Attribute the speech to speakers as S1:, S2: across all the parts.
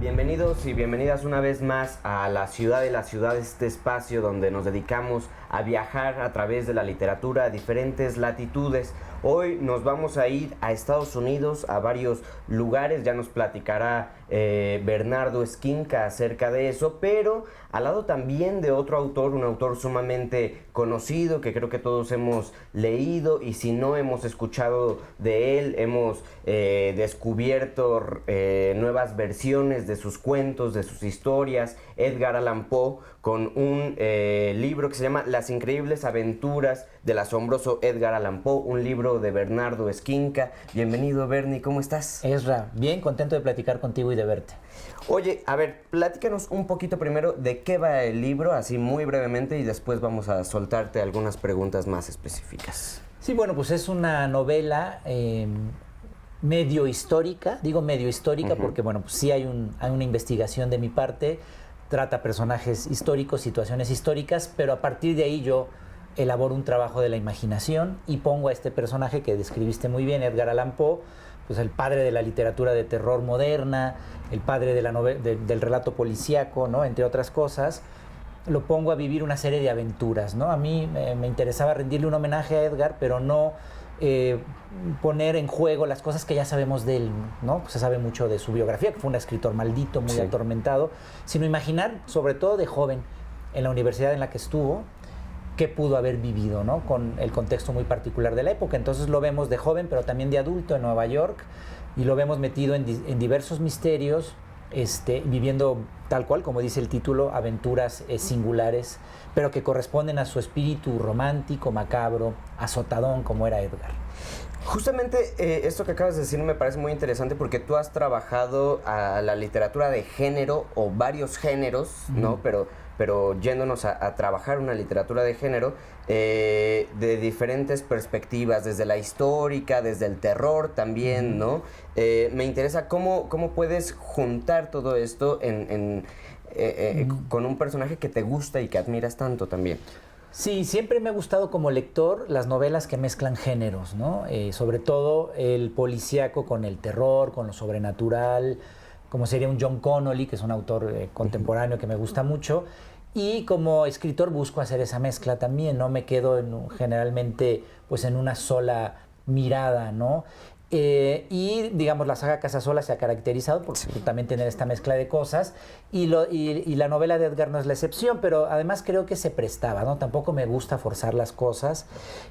S1: Bienvenidos y bienvenidas una vez más a La Ciudad de las Ciudades, este espacio donde nos dedicamos a viajar a través de la literatura a diferentes latitudes. Hoy nos vamos a ir a Estados Unidos, a varios lugares, ya nos platicará Bernardo Esquinca acerca de eso, pero al lado también de otro autor, un autor sumamente conocido que creo que todos hemos leído, y si no hemos escuchado de él, hemos descubierto nuevas versiones de sus cuentos, de sus historias. Edgar Allan Poe, con un libro que se llama Las increíbles aventuras del asombroso Edgar Allan Poe, un libro de Bernardo Esquinca. Bienvenido, Bernie, ¿cómo estás?
S2: Ezra, bien contento de platicar contigo y de verte.
S1: Oye, a ver, platícanos un poquito primero de qué va el libro, así muy brevemente, y después vamos a soltarte algunas preguntas más específicas.
S2: Sí, bueno, pues es una novela medio histórica, digo medio histórica porque, bueno, pues sí hay una investigación de mi parte, trata personajes históricos, situaciones históricas, pero a partir de ahí yo elaboro un trabajo de la imaginación y pongo a este personaje que describiste muy bien, Edgar Allan Poe, pues el padre de la literatura de terror moderna, el padre de del relato policíaco, ¿no? Entre otras cosas, lo pongo a vivir una serie de aventuras, ¿no? A mí me interesaba rendirle un homenaje a Edgar, pero no poner en juego las cosas que ya sabemos de él, ¿no? Se sabe mucho de su biografía, que fue un escritor maldito, muy atormentado, sino imaginar, sobre todo de joven, en la universidad en la que estuvo, qué pudo haber vivido, ¿no? Con el contexto muy particular de la época. Entonces lo vemos de joven, pero también de adulto en Nueva York, y lo vemos metido en diversos misterios, viviendo tal cual, como dice el título, aventuras singulares, pero que corresponden a su espíritu romántico, macabro, azotadón, como era Edgar.
S1: Justamente esto que acabas de decir me parece muy interesante, porque tú has trabajado a la literatura de género o varios géneros, ¿no? Pero yéndonos a trabajar una literatura de género de diferentes perspectivas, desde la histórica, desde el terror también, ¿no? Me interesa cómo puedes juntar todo esto con un personaje que te gusta y que admiras tanto también.
S2: Sí, siempre me ha gustado como lector las novelas que mezclan géneros, ¿no? Sobre todo el policíaco con el terror, con lo sobrenatural, como sería un John Connolly, que es un autor contemporáneo que me gusta mucho. Y como escritor busco hacer esa mezcla también, no me quedo generalmente pues en una sola mirada, ¿no? Y digamos la saga Casasola se ha caracterizado por también tener esta mezcla de cosas, y la novela de Edgar no es la excepción, pero además creo que se prestaba, ¿no? Tampoco me gusta forzar las cosas,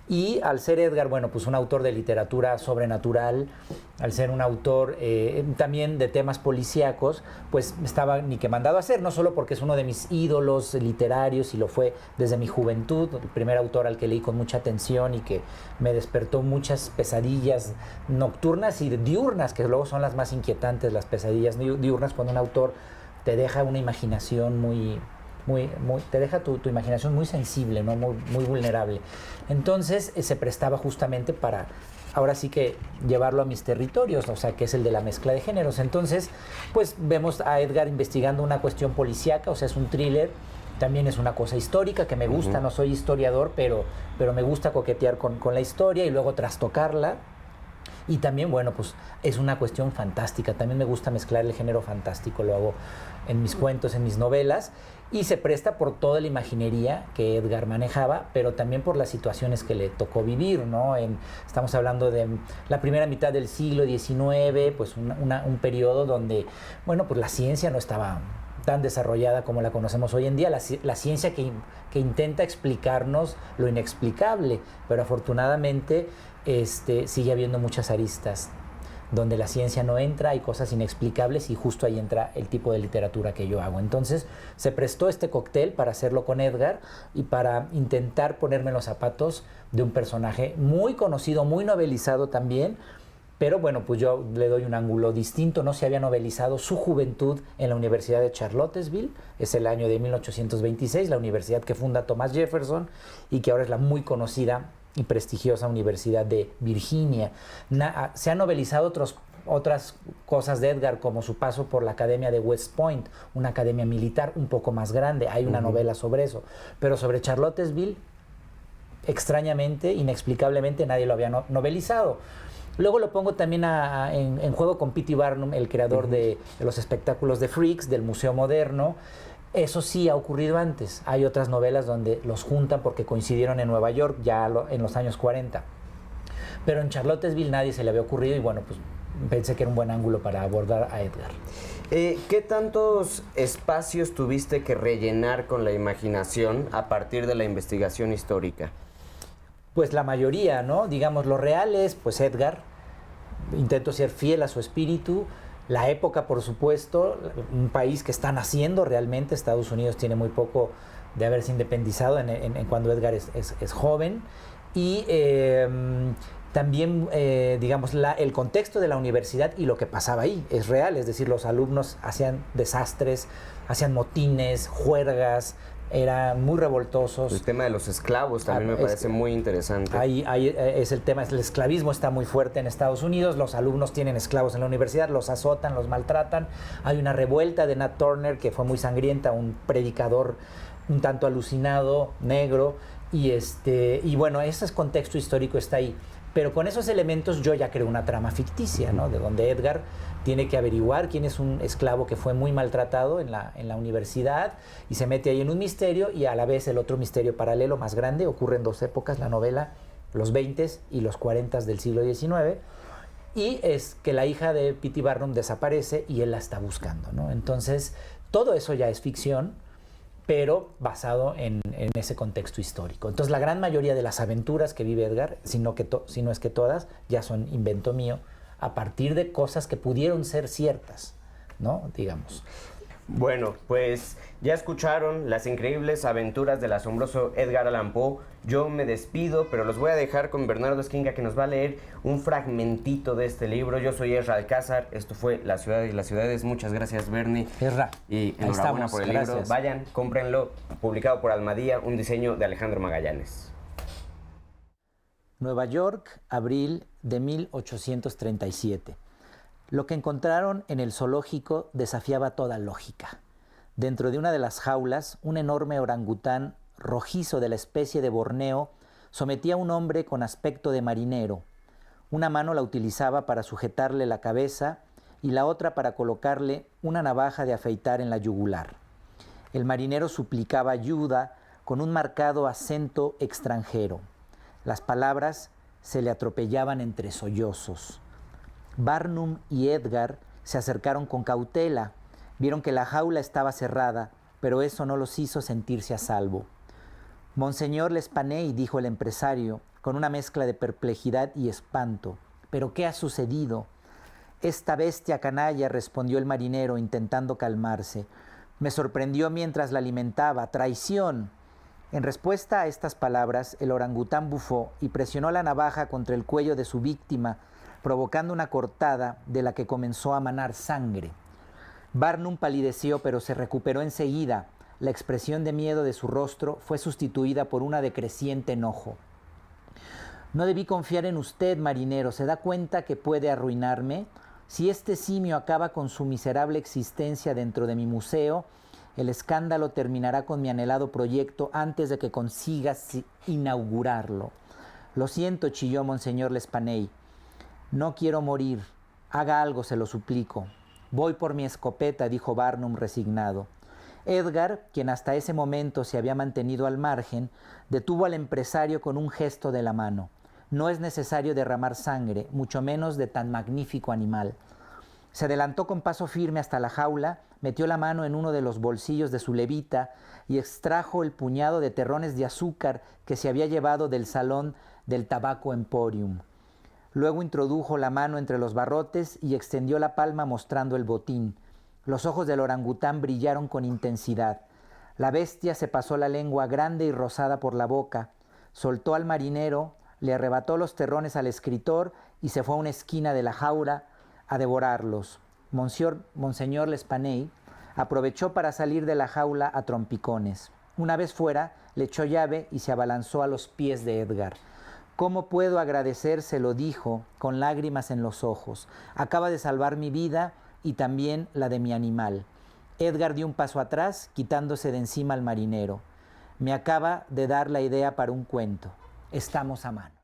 S2: y al ser Edgar, bueno, pues un autor de literatura sobrenatural, al ser un autor también de temas policíacos, pues estaba ni que mandado a hacer, no solo porque es uno de mis ídolos literarios y lo fue desde mi juventud, el primer autor al que leí con mucha atención y que me despertó muchas pesadillas nocturnas y diurnas, que luego son las más inquietantes, las pesadillas diurnas, cuando un autor te deja una imaginación te deja tu imaginación muy sensible, ¿no? Muy vulnerable. Entonces se prestaba justamente para ahora sí que llevarlo a mis territorios, o sea, que es el de la mezcla de géneros. Entonces, pues vemos a Edgar investigando una cuestión policíaca, o sea, es un thriller, también es una cosa histórica que me gusta, no soy historiador, pero me gusta coquetear con la historia y luego trastocarla. Y también, bueno, pues es una cuestión fantástica. También me gusta mezclar el género fantástico, lo hago en mis cuentos, en mis novelas, y se presta por toda la imaginería que Edgar manejaba, pero también por las situaciones que le tocó vivir, ¿no? Estamos hablando de la primera mitad del siglo XIX, pues un periodo donde, bueno, pues la ciencia no estaba tan desarrollada como la conocemos hoy en día, la ciencia que intenta explicarnos lo inexplicable, pero afortunadamente sigue habiendo muchas aristas donde la ciencia no entra, hay cosas inexplicables, y justo ahí entra el tipo de literatura que yo hago. Entonces se prestó este cóctel para hacerlo con Edgar y para intentar ponerme en los zapatos de un personaje muy conocido, muy novelizado también, pero bueno, pues yo le doy un ángulo distinto. No se había novelizado su juventud en la Universidad de Charlottesville, es el año de 1826, la universidad que funda Thomas Jefferson y que ahora es la muy conocida y prestigiosa Universidad de Virginia. Se han novelizado otras cosas de Edgar, como su paso por la Academia de West Point, una academia militar un poco más grande, hay una novela sobre eso, pero sobre Charlottesville, extrañamente, inexplicablemente, nadie lo había novelizado. Luego lo pongo también en juego con P.T. Barnum, el creador de los espectáculos de Freaks, del Museo Moderno. Eso sí ha ocurrido antes. Hay otras novelas donde los juntan porque coincidieron en Nueva York ya en los años 40. Pero en Charlottesville nadie se le había ocurrido y bueno, pues pensé que era un buen ángulo para abordar a Edgar.
S1: ¿Qué tantos espacios tuviste que rellenar con la imaginación a partir de la investigación histórica?
S2: Pues la mayoría, ¿no? Digamos, lo real es, pues, Edgar. Intento ser fiel a su espíritu. La época, por supuesto, un país que está naciendo realmente. Estados Unidos tiene muy poco de haberse independizado en cuando Edgar es joven. Y también, digamos, el contexto de la universidad y lo que pasaba ahí es real. Es decir, los alumnos hacían desastres, hacían motines, juergas, eran muy revoltosos.
S1: El tema de los esclavos también me parece muy interesante.
S2: Ahí es el tema, el esclavismo está muy fuerte en Estados Unidos, los alumnos tienen esclavos en la universidad, los azotan, los maltratan. Hay una revuelta de Nat Turner que fue muy sangrienta, un predicador un tanto alucinado, negro, y bueno, ese contexto histórico está ahí. Pero con esos elementos yo ya creo una trama ficticia, ¿no? De donde Edgar tiene que averiguar quién es un esclavo que fue muy maltratado en la universidad y se mete ahí en un misterio, y a la vez el otro misterio paralelo más grande ocurre en dos épocas, la novela, los 20s y los 40s del siglo XIX, y es que la hija de P.T. Barnum desaparece y él la está buscando, ¿no? Entonces, todo eso ya es ficción, pero basado en ese contexto histórico. Entonces, la gran mayoría de las aventuras que vive Edgar, si no es que todas, ya son invento mío, a partir de cosas que pudieron ser ciertas, ¿no? Digamos.
S1: Bueno, pues ya escucharon las increíbles aventuras del asombroso Edgar Allan Poe. Yo me despido, pero los voy a dejar con Bernardo Esquinca, que nos va a leer un fragmentito de este libro. Yo soy Ezra Alcázar, esto fue La Ciudad y las Ciudades. Muchas gracias, Bernie.
S2: Ezra,
S1: y enhorabuena por el libro. Vayan, cómprenlo, publicado por Almadía, un diseño de Alejandro Magallanes.
S2: Nueva York, abril de 1837. Lo que encontraron en el zoológico desafiaba toda lógica. Dentro de una de las jaulas, un enorme orangután rojizo de la especie de Borneo sometía a un hombre con aspecto de marinero. Una mano la utilizaba para sujetarle la cabeza y la otra para colocarle una navaja de afeitar en la yugular. El marinero suplicaba ayuda con un marcado acento extranjero. Las palabras se le atropellaban entre sollozos. Barnum y Edgar se acercaron con cautela. Vieron que la jaula estaba cerrada, pero eso no los hizo sentirse a salvo. Monseñor L'Espanaye, dijo el empresario, con una mezcla de perplejidad y espanto. ¿Pero qué ha sucedido? Esta bestia canalla, respondió el marinero, intentando calmarse. Me sorprendió mientras la alimentaba. ¡Traición! En respuesta a estas palabras, el orangután bufó y presionó la navaja contra el cuello de su víctima, provocando una cortada de la que comenzó a manar sangre. Barnum palideció, pero se recuperó enseguida. La expresión de miedo de su rostro fue sustituida por una de creciente enojo. No debí confiar en usted, marinero. ¿Se da cuenta que puede arruinarme? Si este simio acaba con su miserable existencia dentro de mi museo, el escándalo terminará con mi anhelado proyecto antes de que consigas inaugurarlo. Lo siento, chilló Monseñor L'Espanaye. No quiero morir. Haga algo, se lo suplico. Voy por mi escopeta, dijo Barnum resignado. Edgar, quien hasta ese momento se había mantenido al margen, detuvo al empresario con un gesto de la mano. No es necesario derramar sangre, mucho menos de tan magnífico animal. Se adelantó con paso firme hasta la jaula, metió la mano en uno de los bolsillos de su levita y extrajo el puñado de terrones de azúcar que se había llevado del salón del Tabaco Emporium. Luego introdujo la mano entre los barrotes y extendió la palma mostrando el botín. Los ojos del orangután brillaron con intensidad. La bestia se pasó la lengua grande y rosada por la boca, soltó al marinero, le arrebató los terrones al escritor y se fue a una esquina de la jaula a devorarlos. Monseñor L'Espanaye aprovechó para salir de la jaula a trompicones. Una vez fuera, le echó llave y se abalanzó a los pies de Edgar. ¿Cómo puedo agradecérselo?, dijo, con lágrimas en los ojos. Acaba de salvar mi vida y también la de mi animal. Edgar dio un paso atrás, quitándose de encima al marinero. Me acaba de dar la idea para un cuento. Estamos a mano.